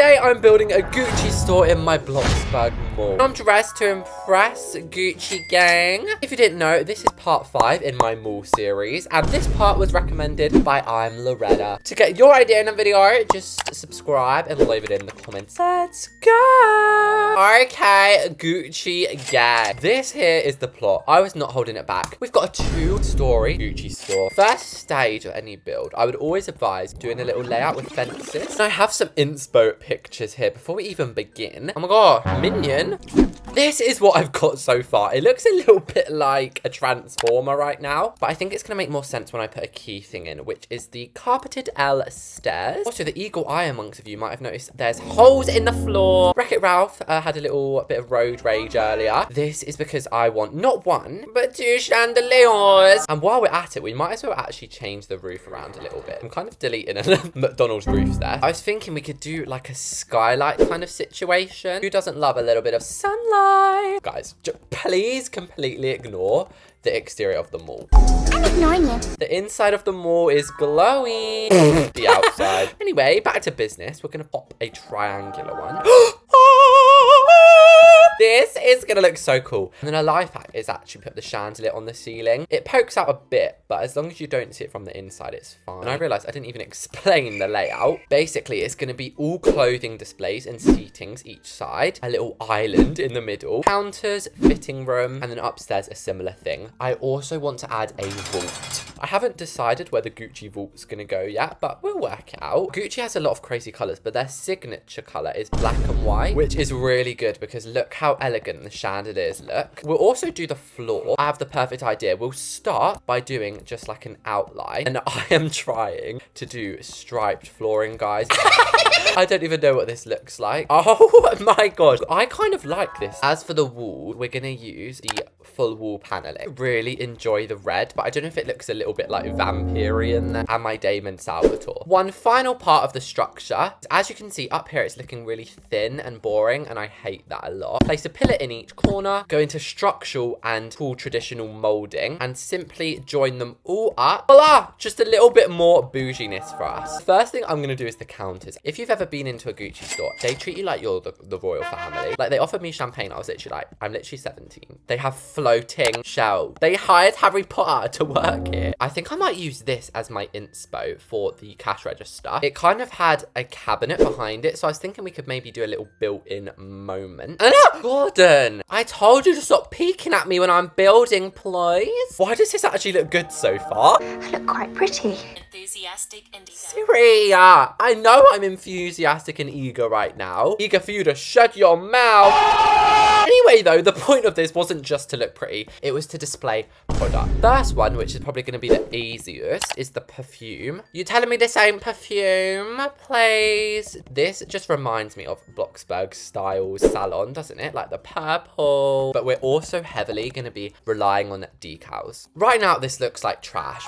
Today I'm building a Gucci store in my Bloxburg mall. I'm dressed to impress, Gucci gang. If you didn't know, this is part 5 in my mall series, and this part was recommended by I'm Loretta. To get your idea in a video, just subscribe and leave it in the comments. Let's go! Okay, Gucci gang. This here is the plot. I was not holding it back. We've got a 2-story Gucci store. First stage of any build, I would always advise doing a little layout with fences. And I have some inspo pictures here before we even begin. Oh my god, Minion. This is what I've got so far. It looks a little bit like a transformer right now, but I think it's going to make more sense when I put a key thing in, which is the carpeted L stairs. Also, the eagle eye amongst you might have noticed there's holes in the floor. Wreck-It Ralph had a little bit of road rage earlier. This is because I want not 1, but 2 chandeliers. And while we're at it, we might as well actually change the roof around a little bit. I'm kind of deleting a McDonald's roof there. I was thinking we could do like a skylight kind of situation. Who doesn't love a little bit of sunlight? Guys, please completely ignore the exterior of the mall. I'm ignoring you. The inside of the mall is glowy. The outside. Anyway, back to business. We're going to pop a triangular one. This is going to look so cool. And then a life hack is actually put the chandelier on the ceiling. It pokes out a bit, but as long as you don't see it from the inside, it's fine. And I realized I didn't even explain the layout. Basically, it's going to be all clothing displays and seatings each side. A little island in the middle. Counters, fitting room, and then upstairs a similar thing. I also want to add a vault. I haven't decided where the Gucci vault's going to go yet, but we'll work it out. Gucci has a lot of crazy colors, but their signature color is black and white, which is really good because look how elegant the chandeliers look. We'll also do the floor. I have the perfect idea. We'll start by doing just like an outline, and I am trying to do striped flooring, guys. I don't even know what this looks like. Oh my god. I kind of like this. As for the wall, we're going to use the full wall paneling. Really enjoy the red, but I don't know if it looks a little bit like Vampirian there. And my Damon Salvatore. One final part of the structure. As you can see up here, it's looking really thin and boring, and I hate that a lot. Place a pillar in each corner, go into structural and full traditional molding, and simply join them all up. Voila! Just a little bit more bouginess for us. First thing I'm going to do is the counters. If you've ever been into a Gucci store, they treat you like you're the royal family. Like, they offered me champagne. I was literally like, I'm literally 17. They have floating shelves. They hired Harry Potter to work here. I think I might use this as my inspo for the cash register. It kind of had a cabinet behind it, so I was thinking we could maybe do a little built-in moment. And Gordon, I told you to stop peeking at me when I'm building, please. Why does this actually look good so far? I look quite pretty. Enthusiastic and eager. Siri, I know I'm enthusiastic and eager right now. Eager for you to shut your mouth. Anyway, though, the point of this wasn't just to look pretty. It was to display product. First one, which is probably going to be the easiest, is the perfume. You telling me this ain't perfume, please? This just reminds me of Bloxburg Styles Salon, doesn't it? Like the purple. But we're also heavily going to be relying on decals. Right now, this looks like trash.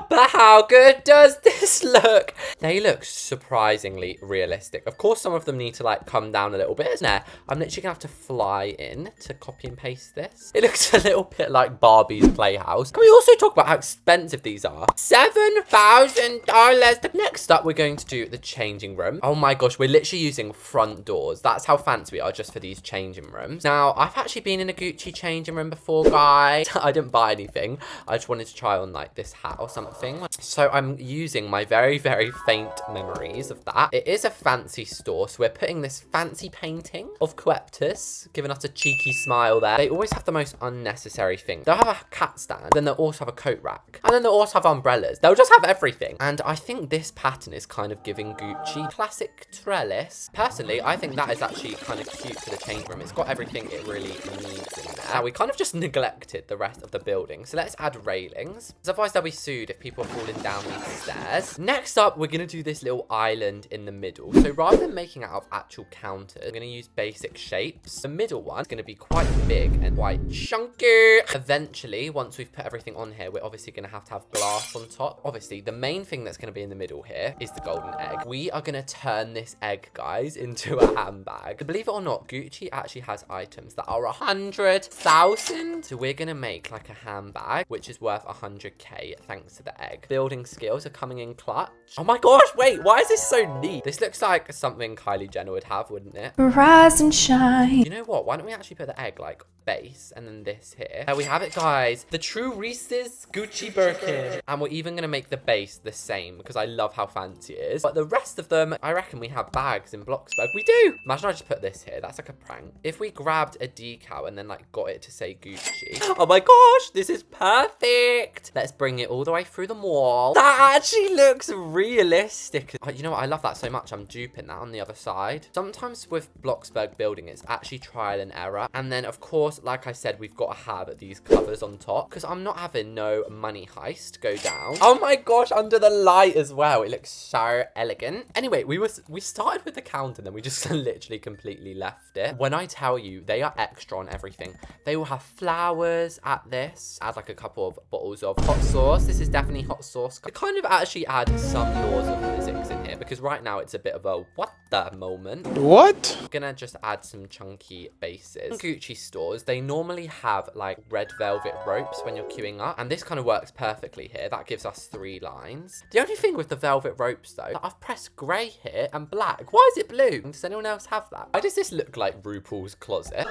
But how good does this look? They look surprisingly realistic. Of course, some of them need to like come down a little bit, isn't it? I'm literally gonna have to fly in to copy and paste this. It looks a little bit like Barbie's Playhouse. Can we also talk about how expensive these are? $7,000. Next up, we're going to do the changing room. Oh my gosh, we're literally using front doors. That's how fancy we are just for these changing rooms. Now, I've actually been in a Gucci changing room before, guys. I didn't buy anything. I just wanted to try on like this hat or something. So I'm using my very, very faint memories of that. It is a fancy store, so we're putting this fancy painting of Coeptus, giving us a cheeky smile there. They always have the most unnecessary thing. They'll have a cat stand, then they'll also have a coat rack, and then they'll also have umbrellas. They'll just have everything. And I think this pattern is kind of giving Gucci classic trellis. Personally, I think that is actually kind of cute for the change room. It's got everything it really needs in there. Now, we kind of just neglected the rest of the building, so let's add railings, because otherwise they'll be sued if people are falling down these stairs. Next up, we're going to do this little island in the middle. So rather than making it out of actual counters, we're going to use basic shapes. The middle one is going to be quite big and quite chunky. Eventually, once we've put everything on here, we're obviously going going to have glass on top. Obviously, the main thing that's going to be in the middle here is the golden egg. We are going to turn this egg, guys, into a handbag. Believe it or not, Gucci actually has items that are 100,000. So we're going to make like a handbag, which is worth 100k thanks to the egg. Building skills are coming in clutch. Oh my gosh, wait, why is this so neat? This looks like something Kylie Jenner would have, wouldn't it? Rise and shine. You know what? Why don't we actually put the egg like base and then this here? There we have it, guys. The true Reese's Gucci Birkin. And we're even going to make the base the same because I love how fancy it is. But the rest of them, I reckon we have bags in Bloxburg. We do. Imagine I just put this here. That's like a prank. If we grabbed a decal and then like got it to say Gucci. Oh my gosh, this is perfect. Let's bring it all the way through the mall. That actually looks realistic. You know what? I love that so much. I'm duping that on the other side. Sometimes with Bloxburg building, it's actually trial and error. And then of course, like I said, we've got to have these covers on top because I'm not having no money heist go down. Oh my gosh, under the light as well. It looks so elegant. Anyway, we started with the counter and then we just literally completely left it. When I tell you, they are extra on everything. They will have flowers at this. Add like a couple of bottles of hot sauce. This is definitely hot sauce. I kind of actually add some laws of physics in here because right now it's a bit of a what the moment. What? I'm gonna just add some chunky bases. In Gucci stores, they normally have like red velvet ropes when you're queuing up, and this kind of works perfectly here. That gives us 3 lines. The only thing with the velvet ropes though, I've pressed grey here and black. Why is it blue? Does anyone else have that? Why does this look like RuPaul's closet?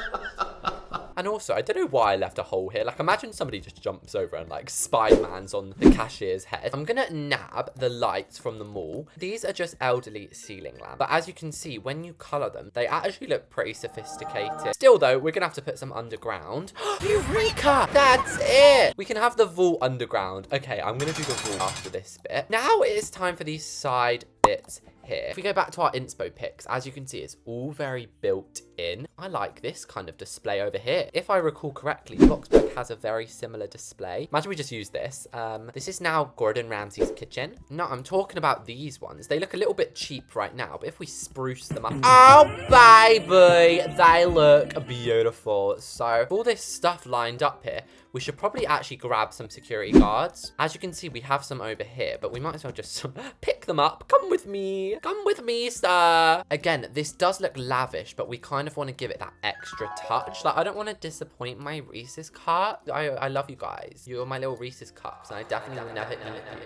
And also, I don't know why I left a hole here. Like, imagine somebody just jumps over and, like, Spider-Man's on the cashier's head. I'm gonna nab the lights from the mall. These are just elderly ceiling lamps. But as you can see, when you colour them, they actually look pretty sophisticated. Still, though, we're gonna have to put some underground. Eureka! That's it! We can have the vault underground. Okay, I'm gonna do the vault after this bit. Now it is time for these side bits here. If we go back to our inspo pics, as you can see, it's all very built in. I like this kind of display over here. If I recall correctly, Bloxburg has a very similar display. Imagine we just use this. This is now Gordon Ramsay's kitchen. No, I'm talking about these ones. They look a little bit cheap right now, but if we spruce them up, oh baby, they look beautiful. So all this stuff lined up here, we should probably actually grab some security guards. As you can see, we have some over here, but we might as well just pick them up. Come with me. Come with me, sir. Again, this does look lavish, but we kind of want to give it that extra touch. Like, I don't want to disappoint my Reese's cup. I love you guys. You're my little Reese's cups, and I definitely will never eat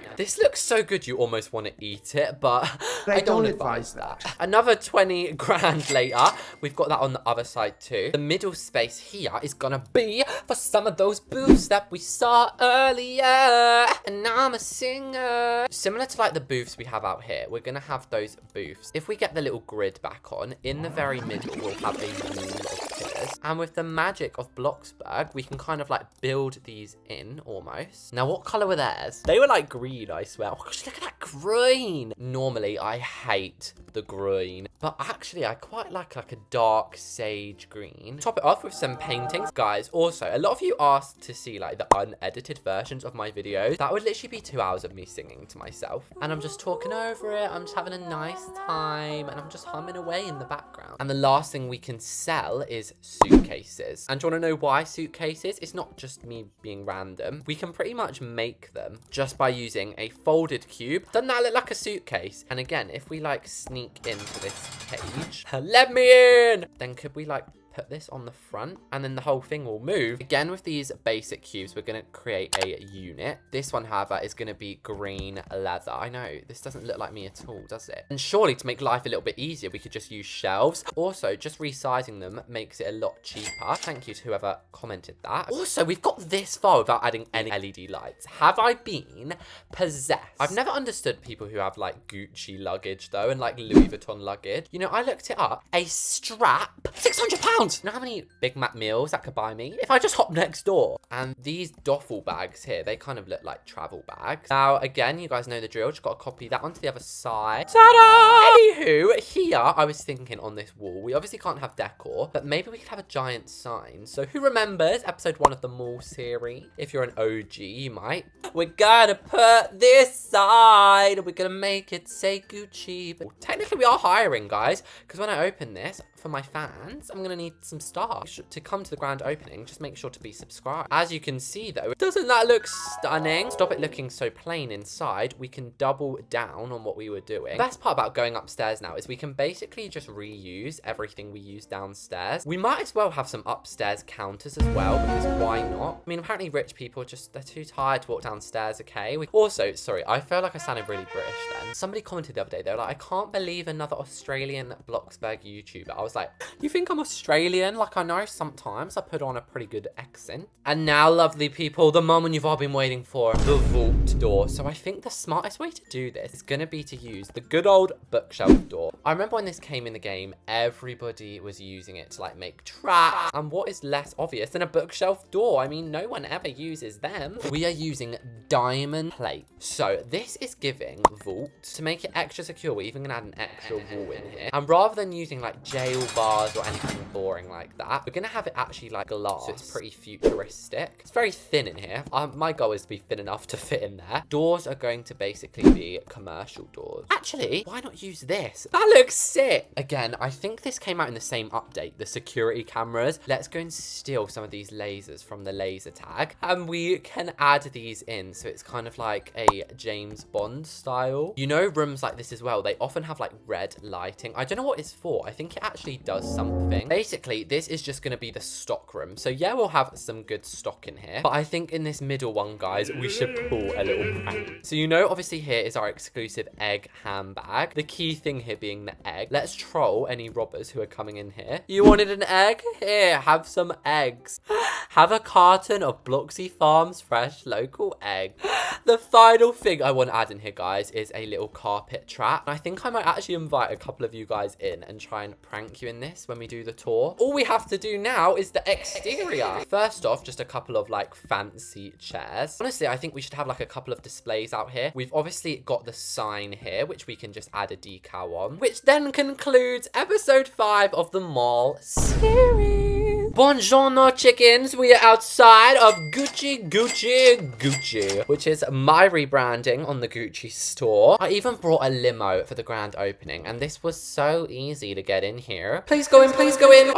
you. This looks so good, you almost want to eat it, but I don't advise that. Another 20 grand later, we've got that on the other side too. The middle space here is gonna be for some of those booths that we saw earlier. And now I'm a singer. Similar to like the booths we have out here, we're gonna have those booths. If we get the little grid back on, in the very middle, we'll have a wall of pillars. And with the magic of Bloxburg, we can kind of like build these in almost. Now, what color were theirs? They were like green, I swear. Oh gosh, look at that green. Normally, I hate the green, but actually, I quite like a dark sage green. Top it off with some paintings. Guys, also, a lot of you asked to see like the unedited versions of my videos. That would literally be 2 hours of me singing to myself. And I'm just talking over it. I'm just having a nice time, and I'm just humming away in the background. And the last thing we can sell is suitcases. And do you want to know why suitcases? It's not just me being random. We can pretty much make them just by using a folded cube. Doesn't that look like a suitcase? And again, if we like sneak into this cage, let me in, then could we like put this on the front and then the whole thing will move. Again, with these basic cubes, we're going to create a unit. This one, however, is going to be green leather. I know, this doesn't look like me at all, does it? And surely to make life a little bit easier, we could just use shelves. Also, just resizing them makes it a lot cheaper. Thank you to whoever commented that. Also, we've got this far without adding any LED lights. Have I been possessed? I've never understood people who have like Gucci luggage though, and like Louis Vuitton luggage. You know, I looked it up. A strap, £600. You know how many Big Mac meals that could buy me if I just hop next door? And these duffel bags here, they kind of look like travel bags. Now, again, you guys know the drill. Just got to copy that onto the other side. Ta-da! Anywho, here, I was thinking on this wall, we obviously can't have decor, but maybe we could have a giant sign. So who remembers episode 1 of the mall series? If you're an OG, you might. We're gonna put this side. We're gonna make it say Gucci. But technically, we are hiring, guys, because when I open this for my fans, I'm gonna need need some stars. To come to the grand opening, just make sure to be subscribed. As you can see though, doesn't that look stunning? Stop it looking so plain inside. We can double down on what we were doing. The best part about going upstairs now is we can basically just reuse everything we use downstairs. We might as well have some upstairs counters as well, because why not? I mean, apparently rich people just, they're too tired to walk downstairs, okay? Also, sorry, I feel like I sounded really British then. Somebody commented the other day, they were like, I can't believe another Australian Bloxburg YouTuber. I was like, you think I'm Australian? Like, I know sometimes I put on a pretty good accent. And now, lovely people, the moment you've all been waiting for, the vault door. So I think the smartest way to do this is going to be to use the good old bookshelf door. I remember when this came in the game, everybody was using it to like make traps. And what is less obvious than a bookshelf door? I mean, no one ever uses them. We are using diamond plate. So this is giving vault, to make it extra secure, we're even going to add an extra wall in here. And rather than using like jail bars or anything boring like that, we're going to have it actually like glass. So it's pretty futuristic. It's very thin in here. My goal is to be thin enough to fit in there. Doors are going to basically be commercial doors. Actually, why not use this? That looks sick. Again, I think this came out in the same update, the security cameras. Let's go and steal some of these lasers from the laser tag. And we can add these in. So it's kind of like a James Bond style. You know, rooms like this as well, they often have like red lighting. I don't know what it's for. I think it actually does something. Basically, this is just going to be the stock room. So yeah, we'll have some good stock in here. But I think in this middle one, guys, we should pull a little prank. So you know, obviously here is our exclusive egg handbag. The key thing here being the egg. Let's troll any robbers who are coming in here. You wanted an egg? Here, have some eggs. Have a carton of Bloxy Farms fresh local egg. The final thing I want to add in here, guys, is a little carpet trap. I think I might actually invite a couple of you guys in and try and prank you in this when we do the tour. All we have to do now is the exterior. First off, just a couple of like fancy chairs. Honestly, I think we should have like a couple of displays out here. We've obviously got the sign here, which we can just add a decal on, which then concludes episode 5 of the mall series. Buongiorno, chickens. We are outside of Gucci, which is my rebranding on the Gucci store. I even brought a limo for the grand opening, and this was so easy to get in here. Please go in, please go in.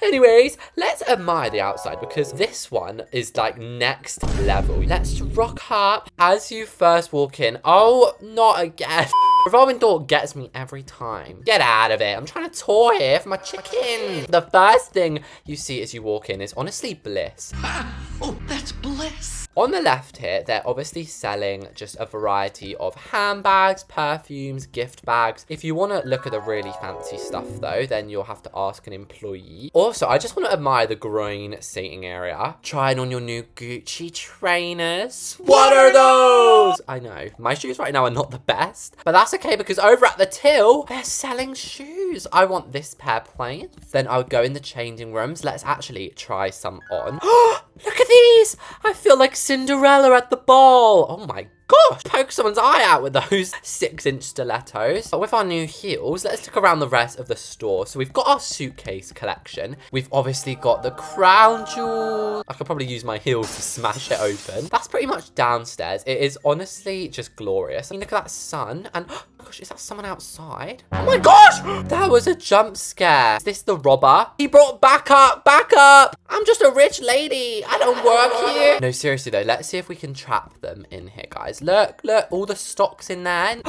Anyways, let's admire the outside, because this one is like next level. Let's rock up as you first walk in. Oh, not again. Revolving door gets me every time. Get out of it. I'm trying to tour here for my chicken. The first thing you see as you walk in is honestly bliss. Oh, that's bliss. On the left here, they're obviously selling just a variety of handbags, perfumes, gift bags. If you want to look at the really fancy stuff though, then you'll have to ask an employee. Also, I just want to admire the groin seating area. Trying on your new Gucci trainers. What are those? I know, my shoes right now are not the best, but that's okay because over at the till, they're selling shoes. I want this pair plain. Then I would go in the changing rooms. Let's actually try some on. Look at these. I feel like Cinderella at the ball. Oh my gosh, poke someone's eye out with those 6-inch stilettos. But with our new heels, let's look around the rest of the store. So we've got our suitcase collection. We've obviously got the crown jewels. I could probably use my heels to smash it open. That's pretty much downstairs. It is honestly just glorious. I mean, look at that sun. And oh my gosh, is that someone outside? Oh my gosh, that was a jump scare. Is this the robber? He brought backup. I'm just a rich lady. I don't work here. No, seriously though, let's see if we can trap them in here, guys. Look, all the stock's in there.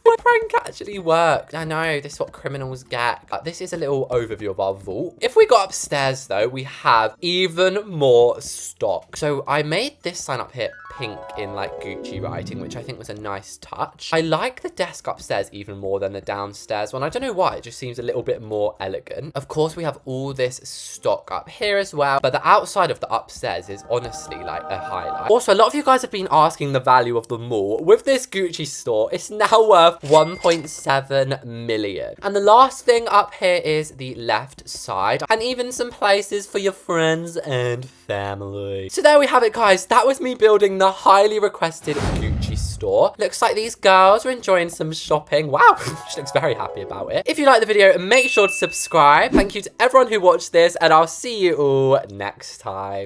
My prank actually worked. I know, this is what criminals get. This is a little overview of our vault. If we go upstairs though, we have even more stock. So I made this sign up here pink in like Gucci writing, which I think was a nice touch. I like the desk upstairs even more than the downstairs one. I don't know why, it just seems a little bit more elegant. Of course, we have all this stock up here as well, but the outside of the upstairs is honestly like a highlight. Also, a lot of you guys have been asking the value of the mall. With this Gucci store, it's now worth 1.7 million. And the last thing up here is the left side, and even some places for your friends and family. So there we have it, guys. That was me building the highly requested Gucci store. Looks like these girls are enjoying some shopping. Wow, she looks very happy about it. If you like the video, make sure to subscribe. Thank you to everyone who watched this, and I'll see you all next time.